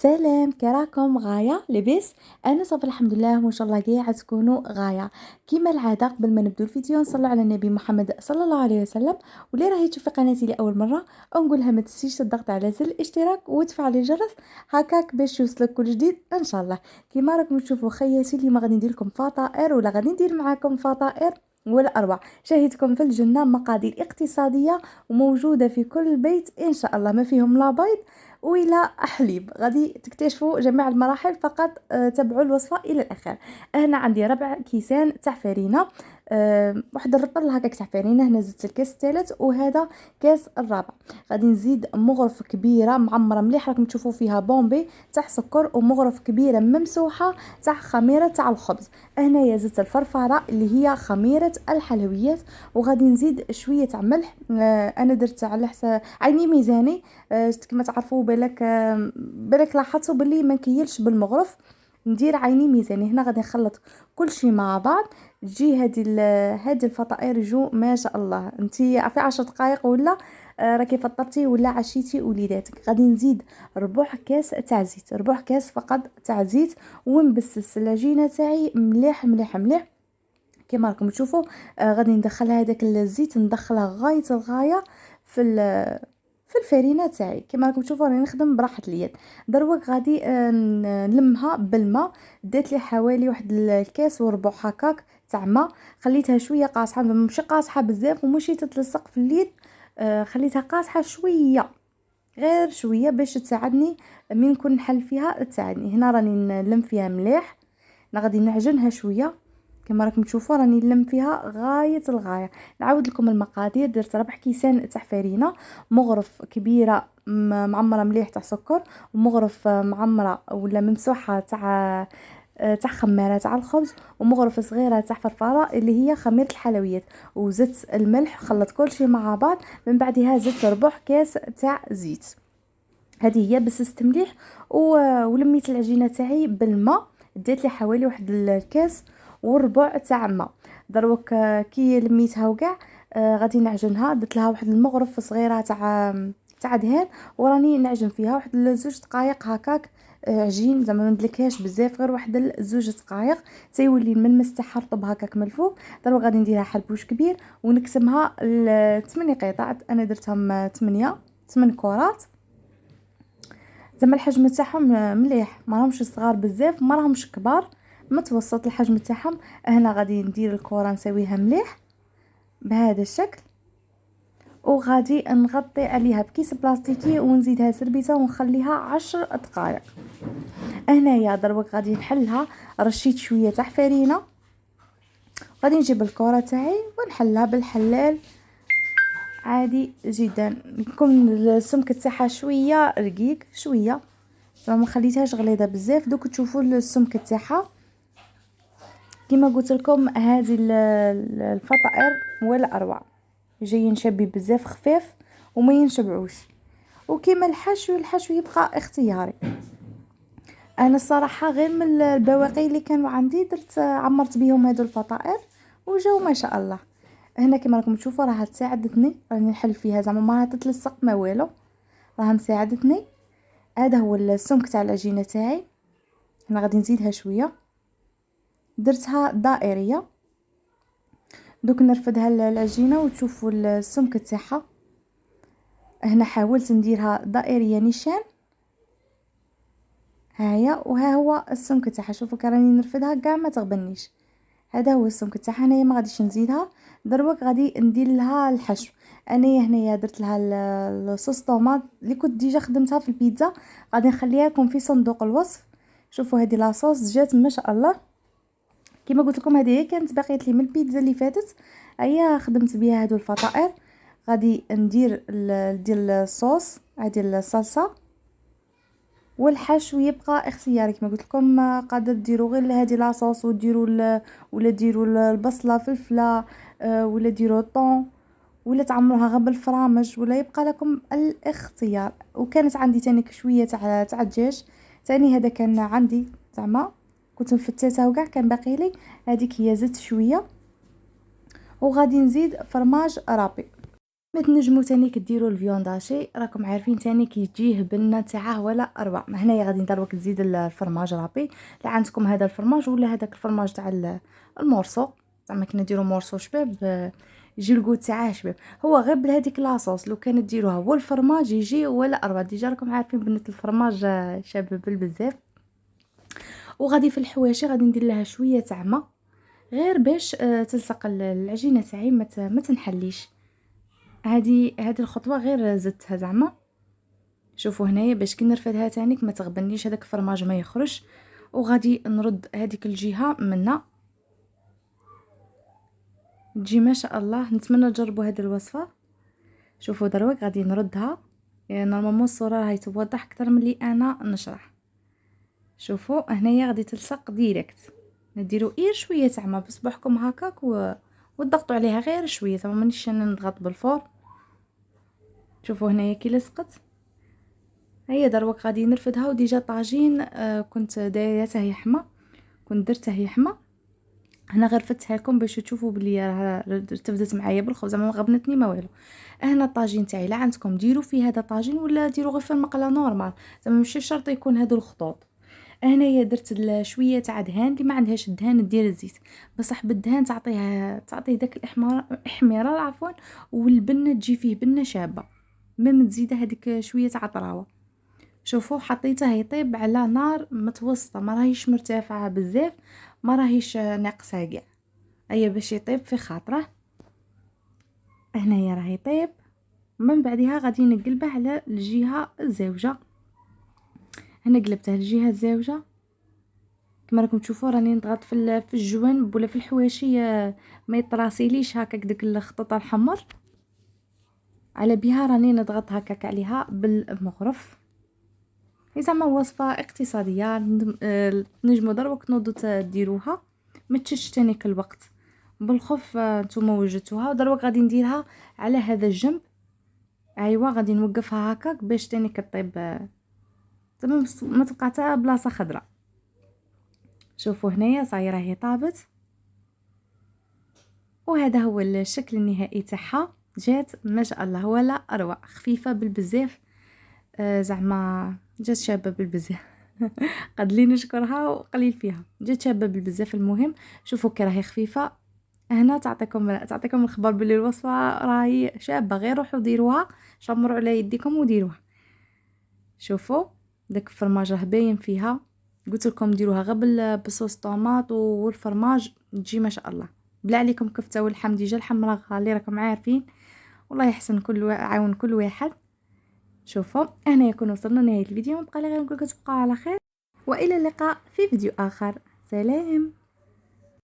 سلام، كي راكم؟ غايه لاباس. انا صافي الحمد لله، وان شاء الله كاع تكونوا غايه. كيما العاده قبل ما نبداو الفيديو نصلي على النبي محمد صلى الله عليه وسلم. واللي راهي تشوفي قناتي لاول مره نقولها ما تنسيش تضغط على زر الاشتراك وتفعلي الجرس هكاك باش يوصلك كل جديد ان شاء الله. كيما راكم تشوفوا خياتي اليوم غادي ندير لكم فطائر، ولا غادي ندير معاكم فطائر ولا أروع. شاهدكم في الجنة مقادير اقتصادية وموجودة في كل بيت إن شاء الله، ما فيهم لا بيض ولا حليب. غادي تكتشفوا جميع المراحل، فقط تبعوا الوصفة إلى الآخر. هنا عندي 4 كيسان تاع فرينة، واحد الرطل هكاك تاع فرينة. هنا زدت الكاس الثالث وهذا كاس الرابع. غادي نزيد مغرف كبيرة معمرة مليح، راكم تشوفوا فيها بومبي تاع سكر، ومغرف كبيرة ممسوحة تاع خميرة تاع الخبز. هنايا زدت الفرفره اللي هي خميره الحلويات، وغادي نزيد شويه تاع ملح. انا درت على حساب عيني ميزاني. كما تعرفوا بالك لاحظتوا باللي ما نكيلش بالمغرف، ندير عيني ميزاني. هنا غادي نخلط كل شيء مع بعض. تجي هذه الفطائر يجو ما شاء الله. انتي في 10 دقائق ولا راكي فطرتي ولا عشيتي وليداتك. غادي نزيد ربع كاس تاع زيت، ربع كاس فقط تاع زيت، ونبسس العجينه تاعي مليح مليح مليح كما راكم تشوفوا. غادي ندخل هذاك الزيت، ندخله غايه الغايه في في الفرينه تاعي. كما راكم تشوفوا راني نخدم براحه اليد. دروك غادي نلمها بالماء. دات لي حوالي واحد الكاس وربع هكاك تاع ماء. خليتها شويه قاصحه، ماشي قاصحه بزاف وماشي تتلصق في اليد. خليتها قاصحه شويه، غير شويه باش تساعدني من نكون نحل فيها. تساعدني. هنا راني نلم فيها مليح. انا غادي نعجنها شويه. كما راكم تشوفوا راني نلم فيها غايه الغايه. نعاود لكم المقادير. درت 4 كيسان تاع فرينه، مغرف كبيره معمره مليح تاع سكر، ومغرف معمره ولا ممسوحه تاع خميره تاع الخبز، ومغرفه صغيره تاع فرفاره اللي هي خميره الحلويات. وزدت الملح، خلطت كل شيء مع بعض. من بعدها زدت ربع كاس تاع زيت. هذه هي بسست مليح ولميت العجينه تاعي بالماء. ديت لي حوالي واحد الكاس وربع تاع ماء. دروك كي لميتها وكاع غادي نعجنها. درت لها واحد المغرف صغيره تاع دهان، وراني نعجن فيها واحد 2 دقائق هكاك. عجين زعما ما ندلكهاش بزاف، غير واحد 2 دقائق تيولي الملمس تاعها رطب هكاك من الفوق. دروك غادي نديرها حلبوش كبير ونقسمها ل8 قطع. انا درتهم 8 كرات. زعما الحجم تاعهم مليح، ما راهمش صغار بزاف ما راهمش كبار، متوسط الحجم تاعهم. هنا غادي ندير الكره نسويها مليح بهذا الشكل، وغادي نغطي عليها بكيس بلاستيكي ونزيدها سربيته ونخليها 10 دقائق. هنايا دروك غادي نحلها. رشيت شويه تاع فرينه، غادي نجيب الكره تاعي ونحلها بالحلال عادي جدا. يكون السمك تاعها شويه رقيق شويه، ما خليتهاش غليظه بزاف. دوك تشوفوا السمك تاعها. كما قلت لكم هذه الفطائر ولا اروع، جايين شابي بزاف خفيف وما ينشبعوش. وكما الحشو يبقى اختياري. انا الصراحه غير من البواقي اللي كانوا عندي درت عمرت بيهم هذو الفطائر وجاو ما شاء الله. هنا كما راكم تشوفوا راها تساعدتني، راني نحل فيها زعما ما تتلصق ما والو، راها مساعدتني. هذا هو السمك تاع العجينه تاعي. هنا غادي نزيدها شويه، درتها دائريه. دوك نرفدها العجينه وتشوفوا السمك تاعها. هنا حاولت نديرها دائريه نيشان، هيا وها هو السمك تاعها. شوفوا كراني نرفدها كاع ما تغبنيش. هذا هو السمك تاعها. هنايا ما غاديش نزيدها. دروك غادي ندير لها الحشو. انايا هنايا درت لها الصوص طوماط اللي كنت ديجا خدمتها في البيتزا، غادي نخليها لكم في صندوق الوصف. شوفوا هذه لاصوص جات ما شاء الله. كما قلت لكم هذه كانت بقيت لي من البيتزا اللي فاتت، هيا خدمت بها هذو الفطائر. غادي ندير الصوص، هذه الصلصه، والحشو يبقى اختياري. كما قلت لكم قادر ديروا غير هذه لاصوص وديروا ولا ديروا البصله فلفله، ولا ديروا الطون، ولا تعمروها غير بالفرامج، ولا يبقى لكم الاختيار. وكانت عندي تاني شويه تاع الدجاج تاني، هذا كان عندي زعما كنت مفتته وكاع كان باقي لي. هذيك هي زدت شويه، وغادي نزيد فرماج رابي. ما تنجموا تاني كديروا الفيونداشي، راكم عارفين تاني كيجيه بنه تاعه ولا اروع. هنايا غادي نديروك تزيد الفرماج رابي. لا عندكم هذا الفرماج ولا هذاك الفرماج تاع المورصو، زعما كي نديروا مورصو شباب يجي الكود تاعه شباب. هو غير بهذيك لاصوص لو كان ديروها هو الفرماج يجي ولا اروع. ديجا راكم عارفين بنه الفرماج شابه بزاف. وغادي في الحواشي غادي ندير لها شويه تاع ما، غير باش تلصق العجينه تاعي ما تنحليش. هذه الخطوه غير زدتها زعما. شوفوا هنايا باش كي نرفدها تانيك ما تغبنيش هذاك الفرماج ما يخرج. وغادي نرد هذيك الجهه منا تجي ما شاء الله. نتمنى تجربوا هذه الوصفه. شوفوا دروك غادي نردها، يعني نورمالمون الصوره راهي توضح اكثر من اللي انا نشرح. شوفوا هنايا غادي تلصق ديريكت. نديروا غير شويه تاع ما بصبعكم هكاك وتضغطوا عليها غير شويه، زعما مانيش انا نضغط بالفور. شوفوا هنايا كي لصقت. هيا دروك غادي نرفدها. وديجا طاجين كنت دايرته يحمى، كنت درته يحمى. هنا غير فتها لكم باش تشوفوا بلي ارتفدت معايا بالخبز، ما غبنتني ما والو. هنا الطاجين تاعي لا عندكم ديروا فيه هذا طاجين ولا ديروا غير في المقله نورمال، زعما ماشي شرط يكون هادو الخطوط. هنايا درت شويه تاع دهان، اللي ما عندهاش الدهان دير الزيت، بصح بالدهان تعطيه داك الاحمرار عفوا، والبنه تجي فيه بنه شابه. ما تزيد هذيك شويه تاع طراوه. شوفوا حطيته يطيب على نار متوسطه، ما راهيش مرتفعه بزاف، ما راهيش ناقصه كاع. اي باش يطيب في خاطره. هنايا راه يطيب. من بعدها غادي نقلبه على الجهه الزاوجه. هنا قلبته الجهه الزاوجه كما راكم تشوفوا. راني نضغط في الجوانب ولا في الحواشي ما يطراسيليش هكاك داك الخطوط الحمر. على بها راني نضغط هكاك عليها بالمغرف. زعما وصفه اقتصاديه نجمو دروك تنوضوا ديروها، ما تشش تانيك الوقت. بالخف نتوما وجدتوها. ودروك غادي نديرها على هذا الجنب. ايوا غادي نوقفها هكاك باش تانيك طيب زعما ما تبقى حتى بلاصه خضراء. شوفوا هنايا صايره هي طابت. وهذا هو الشكل النهائي تاعها. جات ما شاء الله ولا اروع، خفيفه بالبزاف. زعما جات شابه بالبزاف. قد لي نشكرها وقليل فيها، جات شابه بالبزاف. المهم شوفوا كي راهي خفيفه. هنا تعطيكم الخبر بلي الوصفه راهي شابه. غير روحوا ديروها، شمروا على يديكم وديروها. شوفوا داك الفرماج راه باين فيها. قلت لكم ديروها غير بصوص طوماط والفرماج تجي ما شاء الله. بلا عليكم كفته والحم ديجا الحمراء اللي راكم عارفين. والله يحسن عاون كل واحد. شوفوا هنا يكون وصلنا لنهايه الفيديو. ما بقى لي غير نقول لكم تبقاو على خير، والى اللقاء في فيديو اخر. سلام.